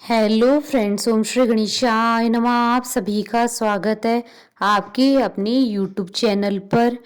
Hello friends, ओम श्री गणेशाय नमः। आप सभी का स्वागत है आपके अपने यूट्यूब चैनल पर।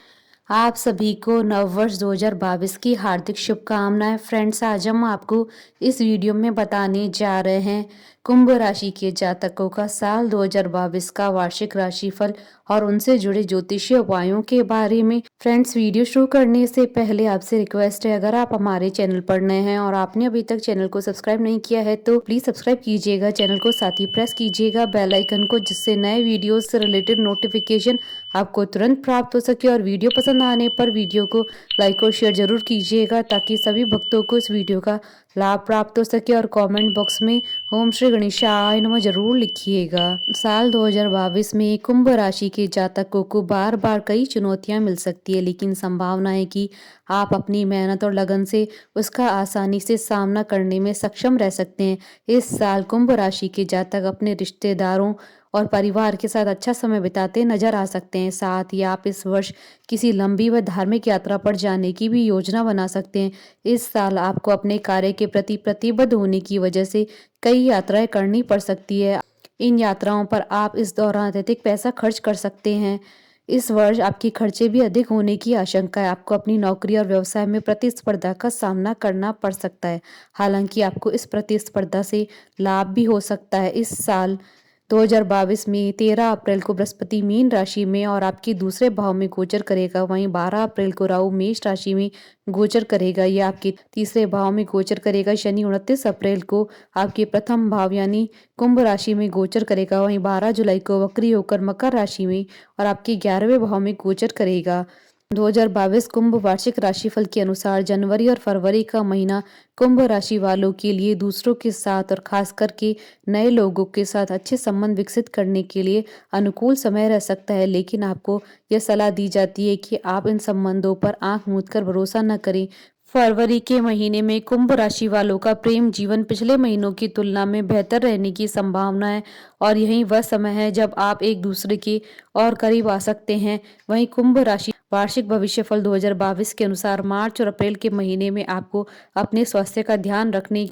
आप सभी को नववर्ष 2022 की हार्दिक शुभकामनाएं। फ्रेंड्स, आज हम आपको इस वीडियो में बताने जा रहे हैं कुंभ राशि के जातकों का साल 2022 का वार्षिक राशिफल और उनसे जुड़े ज्योतिषीय उपायों के बारे में। फ्रेंड्स, वीडियो शुरू करने से पहले आपसे रिक्वेस्ट है, अगर आप हमारे चैनल पर नए हैं और आपने अभी तक चैनल को सब्सक्राइब नहीं किया है तो प्लीज सब्सक्राइब कीजिएगा चैनल को, साथ ही प्रेस कीजिएगा बेल आइकन को, जिससे नए वीडियोस से रिलेटेड नोटिफिकेशन आपको तुरंत प्राप्त हो सके। और वीडियो पसंद आने पर वीडियो को लाइक और शेयर जरूर कीजिएगा ताकि सभी भक्तों को इस वीडियो का लाभ प्राप्त हो सके। और कमेंट बॉक्स में ओम श्री गणेशाय नमः जरूर लिखिएगा। साल 2022 में कुंभ राशि के जातकों को बार बार कई चुनौतियां मिल सकती है, लेकिन संभावना है कि आप अपनी मेहनत और लगन से उसका आसानी से सामना करने में सक्षम रह सकते हैं। इस साल कुंभ राशि के जातक अपने रिश्तेदारों और परिवार के साथ अच्छा समय बिताते नजर आ सकते हैं। साथ ही आप इस वर्ष किसी लंबी व धार्मिक यात्रा पर जाने की भी योजना बना सकते हैं। इस साल आपको अपने कार्य के प्रति प्रतिबद्ध होने की वजह से कई यात्राएं करनी पड़ सकती है। इन यात्राओं पर आप इस दौरान अत्यधिक पैसा खर्च कर सकते हैं। इस वर्ष आपके खर्चे भी अधिक होने की आशंका है। आपको अपनी नौकरी और व्यवसाय में प्रतिस्पर्धा का सामना करना पड़ सकता है। हालांकि आपको इस प्रतिस्पर्धा से लाभ भी हो सकता है। इस साल 2022 में 13 अप्रैल को बृहस्पति मीन राशि में और आपके दूसरे भाव में गोचर करेगा। वहीं 12 अप्रैल को राहु मेष राशि में गोचर करेगा। यह आपके तीसरे भाव में गोचर करेगा। शनि 29 अप्रैल को आपके प्रथम भाव यानी कुंभ राशि में गोचर करेगा। वहीं 12 जुलाई को वक्री होकर मकर राशि में और आपके 11वें भाव में गोचर करेगा। 2022 कुंभ वार्षिक राशिफल के अनुसार जनवरी और फरवरी का महीना कुंभ राशि वालों के लिए दूसरों के साथ और खास करके नए लोगों के साथ अच्छे संबंध विकसित करने के लिए अनुकूल समय रह सकता है, लेकिन आपको यह सलाह दी जाती है कि आप इन संबंधों पर आंख मूंद कर भरोसा न करें। फरवरी के महीने में कुंभ राशि वालों का प्रेम जीवन पिछले महीनों की तुलना में बेहतर रहने की संभावना है और यही वह समय है जब आप एक दूसरे के और करीब आ सकते हैं। वहीं कुंभ राशि वार्षिक भविष्यफल 2022 के अनुसार मार्च और अप्रैल के महीने में आपको अपने स्वास्थ्य का ध्यान रखने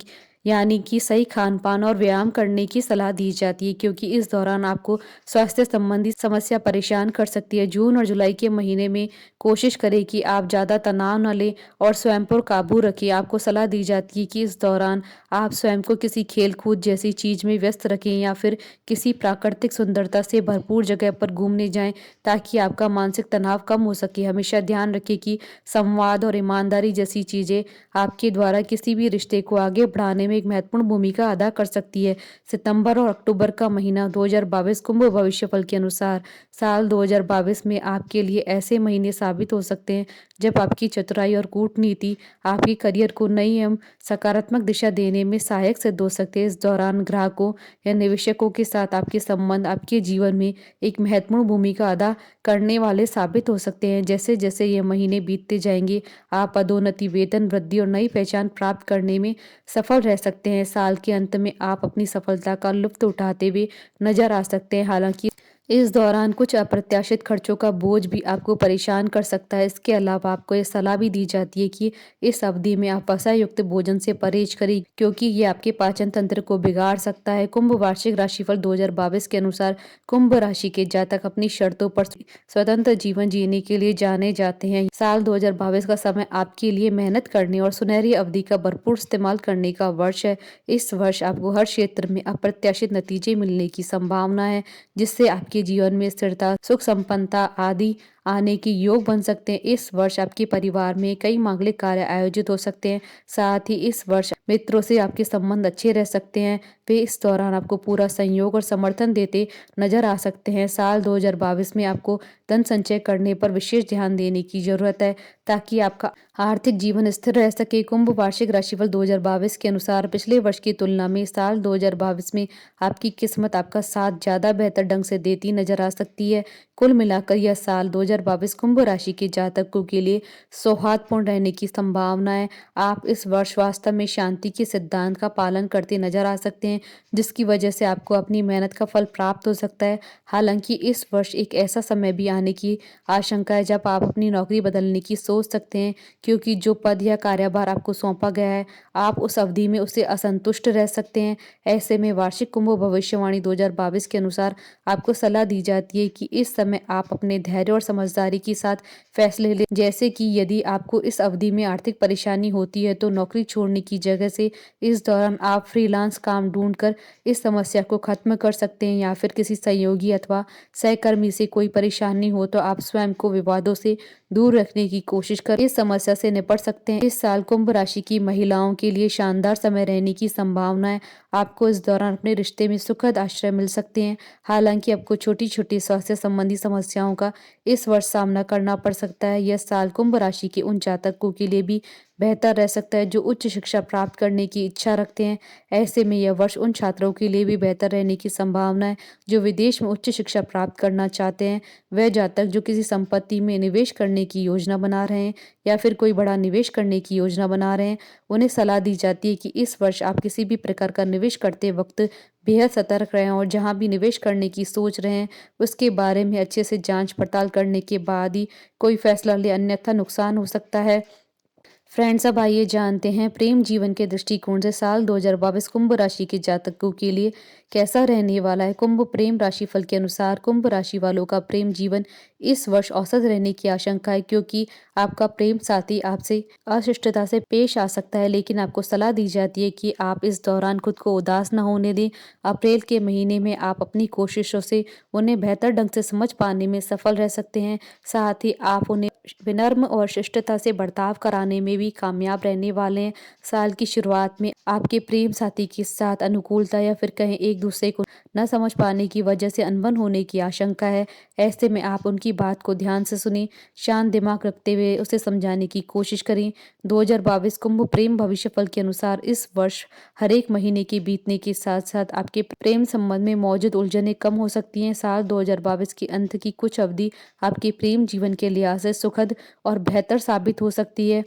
यानी कि सही खान पान और व्यायाम करने की सलाह दी जाती है, क्योंकि इस दौरान आपको स्वास्थ्य संबंधी समस्या परेशान कर सकती है। जून और जुलाई के महीने में कोशिश करें कि आप ज़्यादा तनाव न लें और स्वयं पर काबू रखें। आपको सलाह दी जाती है कि इस दौरान आप स्वयं को किसी खेल कूद जैसी चीज में व्यस्त रखें या फिर किसी प्राकृतिक सुंदरता से भरपूर जगह पर घूमने जाएं ताकि आपका मानसिक तनाव कम हो सके। हमेशा ध्यान रखें कि संवाद और ईमानदारी जैसी चीजें आपके द्वारा किसी भी रिश्ते को आगे बढ़ाने में एक महत्वपूर्ण भूमिका अदा कर सकती है। सितंबर और अक्टूबर का महीना 2022 कुंभ भविष्यफल के अनुसार साल 2022 में आपके लिए ऐसे महीने साबित हो सकते हैं जब आपकी चतुराई और कूटनीति आपके करियर को नई एवं सकारात्मक दिशा देने में सहायक सिद्ध हो सकते हैं। इस दौरान ग्राहकों या निवेशकों के साथ आपके संबंध आपके जीवन में एक महत्वपूर्ण भूमिका अदा करने वाले साबित हो सकते हैं। जैसे जैसे ये महीने बीतते जाएंगे आप पदोन्नति, वेतन वृद्धि और नई पहचान प्राप्त करने में सफल रह सकते हैं। साल के अंत में आप अपनी सफलता का लुत्फ उठाते हुए नजर आ सकते हैं। हालांकि इस दौरान कुछ अप्रत्याशित खर्चों का बोझ भी आपको परेशान कर सकता है। इसके अलावा आपको ये सलाह भी दी जाती है कि इस अवधि में आप वसा युक्त भोजन से परहेज करें, क्योंकि ये आपके पाचन तंत्र को बिगाड़ सकता है। कुंभ वार्षिक राशिफल 2022 के अनुसार कुंभ राशि के जातक अपनी शर्तों पर स्वतंत्र जीवन जीने के लिए जाने जाते हैं। साल 2022 का समय आपके लिए मेहनत करने और सुनहरी अवधि का भरपूर इस्तेमाल करने का वर्ष है। इस वर्ष आपको हर क्षेत्र में अप्रत्याशित नतीजे मिलने की संभावना है, जिससे आपके जीवन में स्थिरता, सुख संपन्नता आदि आने के योग बन सकते हैं। इस वर्ष आपके परिवार में कई मांगलिक कार्य आयोजित हो सकते हैं। साथ ही इस वर्ष मित्रों से आपके संबंध अच्छे रह सकते हैं। वे इस दौरान आपको पूरा सहयोग और समर्थन देते नजर आ सकते हैं। साल 2022 में आपको धन संचय करने पर विशेष ध्यान देने की जरूरत है ताकि आपका आर्थिक जीवन स्थिर रह सके। कुंभ वार्षिक राशिफल 2022 के अनुसार पिछले वर्ष की तुलना में साल 2022 में आपकी किस्मत आपका साथ ज्यादा बेहतर ढंग से देती नजर आ सकती है। कुल मिलाकर यह साल 2022 कुंभ राशि के जातकों के लिए सौहार्दपूर्ण रहने की संभावना है। आप इस वर्ष वास्तव में शांति के सिद्धांत का पालन करते नजर आ सकते हैं, जिसकी वजह से आपको अपनी मेहनत का फल प्राप्त हो सकता है। हालांकि इस वर्ष एक ऐसा समय भी आने की आशंका है जब आप अपनी नौकरी बदलने की सोच सकते हैं, क्योंकि जो पद या कार्यभार आपको सौंपा गया है, आप उस अवधि में उससे असंतुष्ट रह सकते हैं। ऐसे में वार्षिक कुंभ भविष्यवाणी 2022 के अनुसार आपको सलाह दी जाती है कि इस समय आप अपने धैर्य और समझदारी के साथ फैसले लें। जैसे कि यदि आपको इस अवधि में आर्थिक परेशानी होती है तो नौकरी छोड़ने की जगह से इस दौरान आप फ्रीलांस काम ढूंढकर इस समस्या को खत्म कर सकते हैं, या फिर किसी सहयोगी अथवा सहकर्मी से कोई परेशानी हो तो आप स्वयं को विवादों से दूर रखने की कोशिश कर इस समस्या से निपट सकते हैं। इस साल कुंभ राशि की महिलाओं के लिए शानदार समय रहने की संभावना है। आपको इस दौरान अपने रिश्ते में सुखद आश्रय मिल सकते हैं। हालांकि आपको छोटी छोटी स्वास्थ्य संबंधी समस्याओं का इस वर्ष सामना करना पड़ सकता है। यह साल कुंभ राशि के उन जातकों के लिए भी बेहतर रह सकता है जो उच्च शिक्षा प्राप्त करने की इच्छा रखते हैं। ऐसे में यह वर्ष उन छात्रों के लिए भी बेहतर रहने की संभावना है जो विदेश में उच्च शिक्षा प्राप्त करना चाहते हैं। वह जातक जो किसी संपत्ति में निवेश करने की योजना बना रहे हैं या फिर कोई बड़ा निवेश करने की योजना बना रहे हैं, उन्हें सलाह दी जाती है कि इस वर्ष आप किसी भी प्रकार का निवेश करते वक्त बेहद सतर्क रहें और जहां भी निवेश करने की सोच रहे हैं उसके बारे में अच्छे से जांच पड़ताल करने के बाद ही कोई फैसला ले, अन्यथा नुकसान हो सकता है। फ्रेंड्स, अब आइए जानते हैं प्रेम जीवन के दृष्टिकोण से साल 2022 कुंभ राशि के जातकों के लिए कैसा रहने वाला है। कुंभ प्रेम राशिफल के अनुसार कुंभ राशि वालों का प्रेम जीवन इस वर्ष औसत रहने की आशंका है, क्योंकि आपका प्रेम साथी आपसे अशिष्टता से पेश आ सकता है, लेकिन आपको सलाह दी जाती है कि आप इस दौरान खुद को उदास न होने दें। अप्रैल के महीने में आप अपनी कोशिशों से उन्हें बेहतर ढंग से समझ पाने में सफल रह सकते हैं। साथ ही आप उन्हें विनम्र और शिष्टता से बर्ताव कराने में भी कामयाब रहने वाले हैं। साल की शुरुआत में आपके प्रेम साथी के साथ अनुकूलता या फिर कहें एक दूसरे को न समझ पाने की वजह से अनबन होने की आशंका है। ऐसे में आप उनकी बात को ध्यान से सुनें, शांत दिमाग रखते हुए उसे समझाने की कोशिश करें। 2022 कुंभ प्रेम भविष्यफल के अनुसार इस वर्ष हर एक महीने के बीतने के साथ साथ आपके प्रेम संबंध में मौजूद उलझनें कम हो सकती हैं। साल 2022 के अंत की कुछ अवधि आपके प्रेम जीवन के लिहाज से सुखद और बेहतर साबित हो सकती है।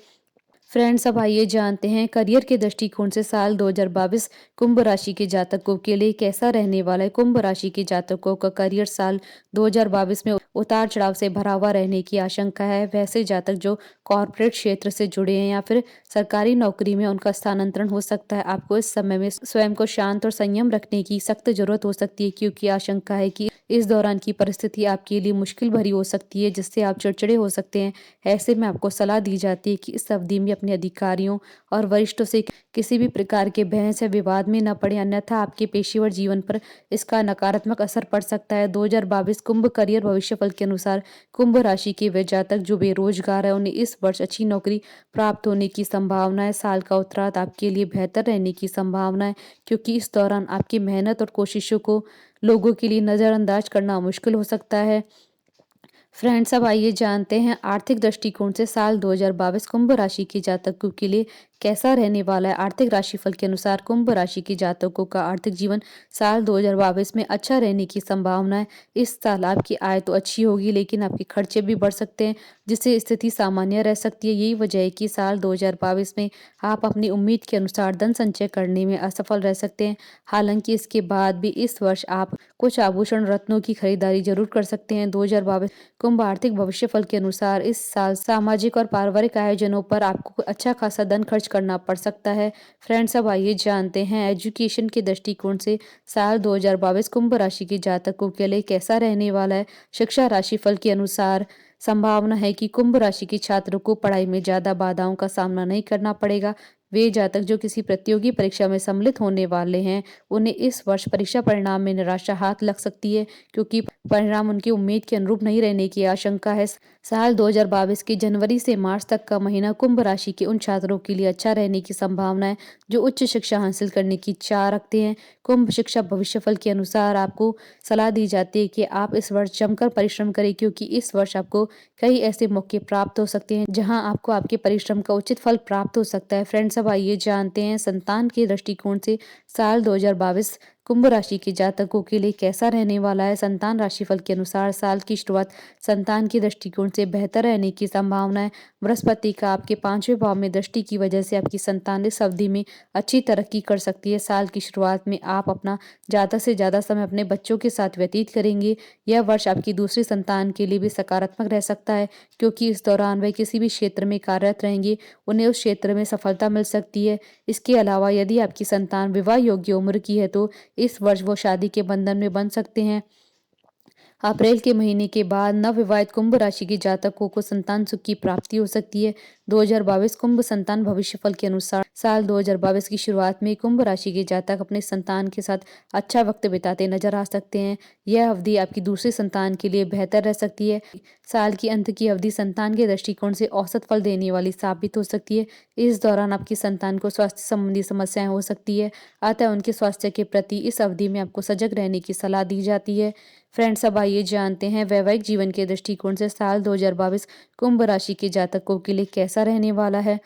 फ्रेंड्स, अब आइए जानते हैं करियर के दृष्टिकोण से साल 2022 कुंभ राशि के जातकों के लिए कैसा रहने वाला है। कुंभ राशि के जातकों का करियर साल 2022 में उतार चढ़ाव से भरा हुआ रहने की आशंका है। वैसे जातक जो कॉर्पोरेट क्षेत्र से जुड़े हैं या फिर सरकारी नौकरी में उनका स्थानांतरण हो सकता है। आपको इस समय में स्वयं को शांत और संयम रखने की सख्त जरूरत हो सकती है, क्योंकि आशंका है कि इस दौरान की परिस्थिति आपके लिए मुश्किल भरी हो सकती है, जिससे आप चिड़चिड़े हो सकते हैं। ऐसे में आपको सलाह दी जाती है कि इस अवधि में अपने अधिकारियों और वरिष्ठों से किसी भी प्रकार के बहस या विवाद में न पड़े, अन्यथा आपके पेशेवर जीवन पर इसका नकारात्मक असर पड़ सकता है। 2022 कुंभ करियर भविष्यफल के अनुसार कुंभ राशि के वे जातक जो बेरोजगार है उन्हें इस वर्ष अच्छी नौकरी प्राप्त होने की संभावना है। साल का उत्तरार्ध आपके लिए बेहतर रहने की संभावना है, क्योंकि इस दौरान आपकी मेहनत और कोशिशों को लोगों के लिए नजरअंदाज करना मुश्किल हो सकता है। फ्रेंड्स, अब आइए जानते हैं आर्थिक दृष्टिकोण से साल 2022 कुंभ राशि के जातकों के लिए कैसा रहने वाला है। आर्थिक राशिफल के अनुसार कुंभ राशि के जातकों का आर्थिक जीवन साल 2022 में अच्छा रहने की संभावना है। इस साल आपकी आय तो अच्छी होगी, लेकिन आपके खर्चे भी बढ़ सकते हैं, जिससे स्थिति सामान्य रह सकती है। यही वजह है कि साल 2022 में आप अपनी उम्मीद के अनुसार धन संचय करने में असफल रह सकते हैं। हालांकि इसके बाद भी इस वर्ष आप कुछ आभूषण रत्नों की खरीदारी जरूर कर सकते हैं। 2022 कुंभ आर्थिक भविष्यफल के अनुसार इस साल सामाजिक और पारिवारिक आयोजनों पर आपको अच्छा खासा धन खर्च करना पड़ सकता है। फ्रेंड्स, अब आइए जानते हैं एजुकेशन के दृष्टिकोण से साल 2022 कुंभ राशि के जातकों के लिए कैसा रहने वाला है। शिक्षा राशिफल के अनुसार संभावना है कि कुंभ राशि के छात्रों को पढ़ाई में ज्यादा बाधाओं का सामना नहीं करना पड़ेगा। वे जातक जो किसी प्रतियोगी परीक्षा में सम्मिलित होने वाले हैं उन्हें इस वर्ष परीक्षा परिणाम में निराशा हाथ लग सकती है, क्योंकि परिणाम उनकी उम्मीद के अनुरूप नहीं रहने की आशंका है। साल 2022 के जनवरी से मार्च तक का महीना कुंभ राशि के उन छात्रों के लिए अच्छा रहने की संभावना है जो उच्च शिक्षा हासिल करने की चाह रखते हैं। कुंभ शिक्षा भविष्यफल के अनुसार आपको सलाह दी जाती है कि आप इस वर्ष जमकर परिश्रम करें, क्योंकि इस वर्ष आपको कई ऐसे मौके प्राप्त हो सकते हैं जहां आपको आपके परिश्रम का उचित फल प्राप्त हो सकता है। फ्रेंड्स, अब आइए जानते हैं संतान के दृष्टिकोण से साल 2022 कुंभ राशि के जातकों के लिए कैसा रहने वाला है? संतान राशिफल के अनुसार साल की शुरुआत संतान के दृष्टिकोण से बेहतर रहने की संभावना है। बृहस्पति का आपके 5वें भाव में दृष्टि की वजह से आपकी संतान इस अवधि में अच्छी तरक्की कर सकती है। साल की शुरुआत में आप अपना ज़्यादा से ज़्यादा समय अपने बच्चों के साथ व्यतीत करेंगे। यह वर्ष आपकी दूसरी संतान के लिए भी सकारात्मक रह सकता है, क्योंकि इस दौरान वह किसी भी क्षेत्र में कार्यरत रहेंगे, उन्हें उस क्षेत्र में सफलता मिल सकती है। इसके अलावा यदि आपकी संतान विवाह योग्य उम्र की है तो इस वर्ष वो शादी के बंधन में बंध सकते हैं। अप्रैल के महीने के बाद नवविवाहित कुंभ राशि के जातकों को संतान सुख की प्राप्ति हो सकती है। 2022 कुंभ संतान भविष्यफल के अनुसार साल 2022 की शुरुआत में कुंभ राशि के जातक अपने संतान के साथ अच्छा वक्त बिताते नजर आ सकते हैं। यह अवधि आपकी दूसरी संतान के लिए बेहतर रह सकती है। साल की अंत की अवधि संतान के दृष्टिकोण से औसत फल देने वाली साबित हो सकती है। इस दौरान आपकी संतान को स्वास्थ्य संबंधी समस्याएं हो सकती है, अतः उनके स्वास्थ्य के प्रति इस अवधि में आपको सजग रहने की सलाह दी जाती है। फ्रेंड्स, अब आइए जानते हैं वैवाहिक जीवन के दृष्टिकोण से साल 2022 कुंभ राशि के जातकों के लिए कैसा रहने वाला है।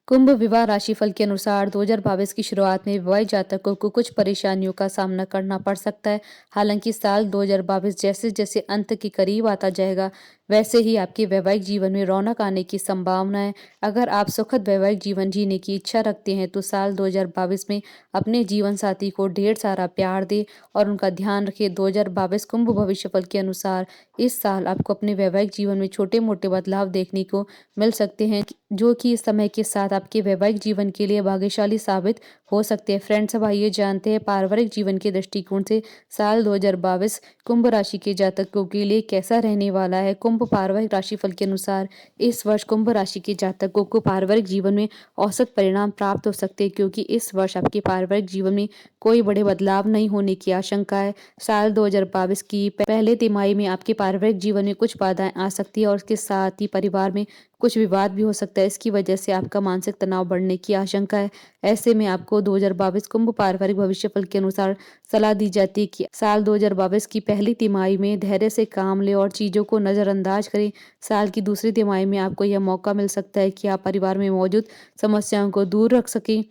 कुंभ विवाह राशिफल के अनुसार 2022 की शुरुआत में विवाहित जातकों को कुछ परेशानियों का सामना करना पड़ सकता है। हालांकि साल 2022 जैसे जैसे अंत के करीब आता जाएगा, वैसे ही आपके वैवाहिक जीवन में रौनक आने की संभावना है। अगर आप सुखद वैवाहिक जीवन जीने की इच्छा रखते हैं तो साल 2022 में अपने जीवन साथी को ढेर सारा प्यार दें और उनका ध्यान रखें। 2022 कुंभ भविष्यफल के अनुसार इस साल आपको अपने वैवाहिक जीवन में छोटे मोटे बदलाव देखने को मिल सकते हैं, जो कि इस समय के साथ आपके वैवाहिक जीवन के लिए भाग्यशाली साबित हो सकते हैं। फ्रेंड्स, अब आइए जानते हैं पारिवारिक जीवन के दृष्टिकोण से साल 2022 कुंभ राशि के जातकों के लिए कैसा रहने वाला है। कुंभ पारिवारिक राशिफल के अनुसार इस वर्ष कुंभ राशि के जातकों को पारिवारिक जीवन में औसत परिणाम प्राप्त हो सकते हैं, क्योंकि इस वर्ष आपके पारिवारिक जीवन में कोई बड़े बदलाव नहीं होने की आशंका है। साल 2022 की पहले तिमाही में आपके पारिवारिक जीवन में कुछ बाधाएं आ सकती है और इसके साथ ही परिवार में कुछ विवाद भी हो सकता है। इसकी वजह से आपका मानसिक तनाव बढ़ने की आशंका है। ऐसे में आपको 2022 कुंभ पारिवारिक भविष्यफल के अनुसार सलाह दी जाती है कि साल 2022 की पहली तिमाही में धैर्य से काम लें और चीज़ों को नज़रअंदाज करें। साल की दूसरी तिमाही में आपको यह मौका मिल सकता है कि आप परिवार में मौजूद समस्याओं को दूर रख सकें।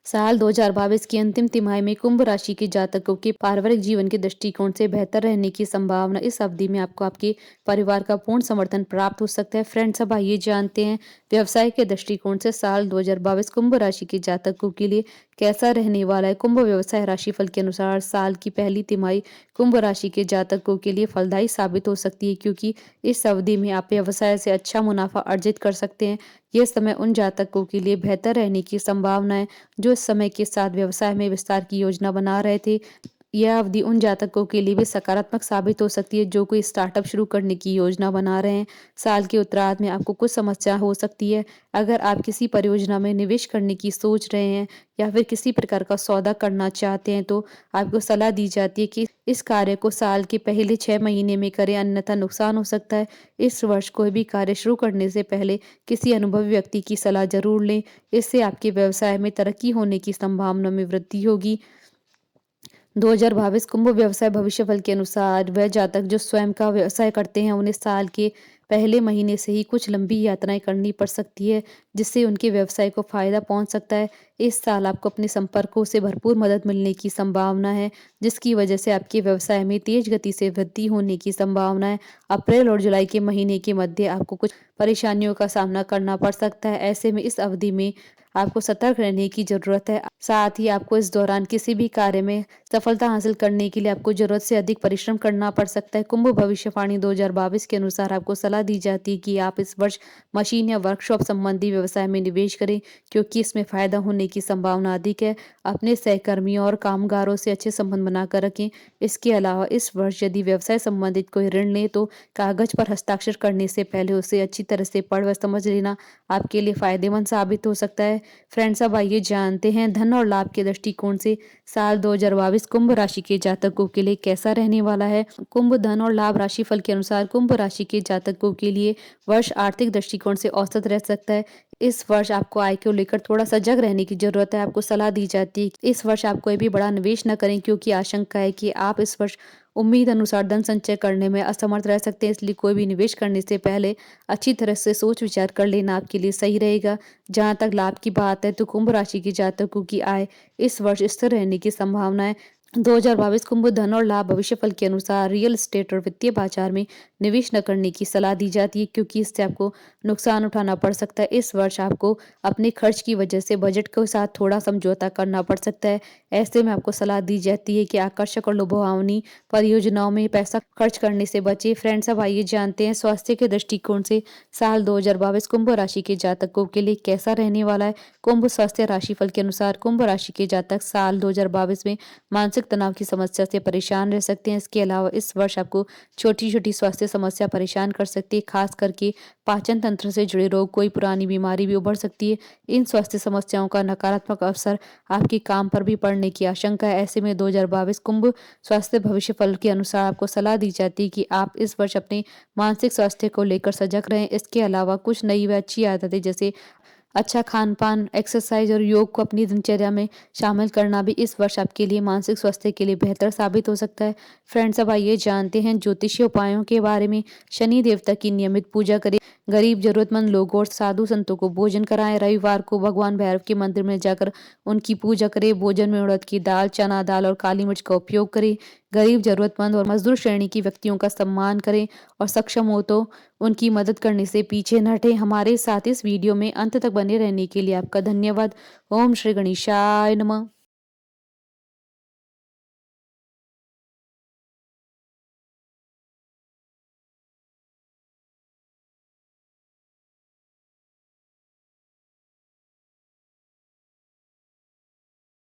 साल 2022 की अंतिम तिमाही में कुंभ राशि के जातकों के पारिवारिक जीवन के दृष्टिकोण से बेहतर रहने की संभावना। इस अवधि में आपको आपके परिवार का पूर्ण समर्थन प्राप्त हो सकता है। फ्रेंड्स, अब आइए जानते हैं व्यवसाय के दृष्टिकोण से साल 2022 कुंभ राशि के जातकों के लिए कैसा रहने वाला है। कुंभ व्यवसाय राशिफल के अनुसार साल की पहली तिमाही कुंभ राशि के जातकों के लिए फलदायी साबित हो सकती है, क्योंकि इस अवधि में आप व्यवसाय से अच्छा मुनाफा अर्जित कर सकते हैं। यह समय उन जातकों के लिए बेहतर रहने की संभावना है जो इस समय के साथ व्यवसाय में विस्तार की योजना बना रहे थे। यह अवधि उन जातकों के लिए भी सकारात्मक साबित हो सकती है जो कोई स्टार्टअप शुरू करने की योजना बना रहे हैं। साल के उत्तरार्ध में आपको कुछ समस्या हो सकती है। अगर आप किसी परियोजना में निवेश करने की सोच रहे हैं या फिर किसी प्रकार का सौदा करना चाहते हैं तो आपको सलाह दी जाती है कि इस कार्य को साल के पहले 6 महीने में करें, अन्यथा नुकसान हो सकता है। इस वर्ष कोई भी कार्य शुरू करने से पहले किसी अनुभवी व्यक्ति की सलाह जरूर लें। इससे आपके व्यवसाय में तरक्की होने की संभावना में वृद्धि होगी। 2022 कुंभ व्यवसाय भविष्यफल के अनुसार वह जातक जो स्वयं का व्यवसाय करते हैं उन्हें साल के पहले महीने से ही कुछ लंबी यात्राएं करनी पड़ सकती है, जिससे उनके व्यवसाय को फायदा पहुंच सकता है। इस साल आपको अपने संपर्कों से भरपूर मदद मिलने की संभावना है, जिसकी वजह से आपके व्यवसाय में तेज गति से वृद्धि होने की संभावना है। अप्रैल और जुलाई के महीने के मध्य आपको कुछ परेशानियों का सामना करना पड़ सकता है। ऐसे में इस अवधि में आपको सतर्क रहने की जरूरत है। साथ ही आपको इस दौरान किसी भी कार्य में सफलता हासिल करने के लिए आपको जरूरत से अधिक परिश्रम करना पड़ सकता है। कुंभ भविष्यवाणी 2022 के अनुसार आपको सलाह दी जाती है कि आप इस वर्ष मशीन या वर्कशॉप संबंधी व्यवसाय में निवेश करें, क्योंकि इसमें फायदा होने की संभावना अधिक है। अपने सहकर्मियों और कामगारों से अच्छे संबंध बनाकर रखें। इसके अलावा इस वर्ष यदि व्यवसाय संबंधित कोई ऋण लें तो कागज पर हस्ताक्षर करने से पहले उसे अच्छी तरह से पढ़ व समझ लेना आपके लिए फायदेमंद साबित हो सकता है। फ्रेंड्स, अब आइए जानते हैं धन और लाभ के दृष्टिकोण से साल 2022 कुंभ राशि के जातकों के लिए कैसा रहने वाला है। कुंभ धन और लाभ राशिफल के अनुसार कुंभ राशि के जातकों के लिए वर्ष आर्थिक दृष्टिकोण से औसत रह सकता है। इस वर्ष आपको आय को लेकर थोड़ा सजग रहने की जरूरत है। आपको सलाह दी जाती है कि इस वर्ष आप कोई भी बड़ा निवेश न करें, क्योंकि आशंका है कि आप इस वर्ष उम्मीद अनुसार धन संचय करने में असमर्थ रह सकते हैं, इसलिए कोई भी निवेश करने से पहले अच्छी तरह से सोच विचार कर लेना आपके लिए सही रहेगा। जहाँ तक लाभ की बात है तो कुंभ राशि के जातकों की आय इस वर्ष स्थिर रहने की संभावना है। 2022 कुंभ धन और लाभ भविष्य फल के अनुसार रियल एस्टेट और वित्तीय बाजार में निवेश न करने की सलाह दी जाती है, क्योंकि इससे आपको नुकसान उठाना पड़ सकता है। इस वर्ष आपको अपने खर्च की वजह से बजट के साथ थोड़ा समझौता करना पड़ सकता है। ऐसे में आपको सलाह दी जाती है कि आकर्षक और लुभावनी परियोजनाओं में पैसा खर्च करने से बचें। फ्रेंड्स, अब आइए जानते हैं स्वास्थ्य के दृष्टिकोण से साल 2022 कुंभ राशि के जातकों के लिए कैसा रहने वाला है। कुंभ स्वास्थ्य राशिफल के अनुसार कुंभ राशि के जातक साल 2022 में मानसिक तनाव की समस्या से परेशान रह सकते हैं। इसके अलावा इस वर्ष आपको छोटी-छोटी स्वास्थ्य समस्या परेशान कर सकती है, खास करके पाचन तंत्र से जुड़े रोग, कोई पुरानी बीमारी भी उभर सकती है। इन स्वास्थ्य समस्याओं का नकारात्मक असर आपके काम पर भी पड़ने की आशंका है। ऐसे में 2022 कुंभ स्वास्थ्य भविष्य फल के अनुसार आपको सलाह दी जाती है कि आप इस वर्ष अपने मानसिक स्वास्थ्य को लेकर सजग रहें। इसके अलावा कुछ नई व अच्छी आदतें जैसे अच्छा खान-पान, एक्सरसाइज और योग को अपनी दिनचर्या में शामिल करना भी इस वर्ष आपके लिए मानसिक स्वास्थ्य के लिए बेहतर साबित हो सकता है। फ्रेंड्स, अब आइए जानते हैं ज्योतिषीय उपायों के बारे में। शनि देवता की नियमित पूजा करें, गरीब जरूरतमंद लोगों और साधु संतों को भोजन कराएं। रविवार को भगवान भैरव के मंदिर में जाकर उनकी पूजा करें। भोजन में उड़द की दाल, चना दाल और काली मिर्च का उपयोग करें। गरीब, जरूरतमंद और मजदूर श्रेणी की व्यक्तियों का सम्मान करें और सक्षम हो तो उनकी मदद करने से पीछे न हटें। हमारे साथ इस वीडियो में अंत तक बने रहने के लिए आपका धन्यवाद। ओम श्री गणेशाय नमः।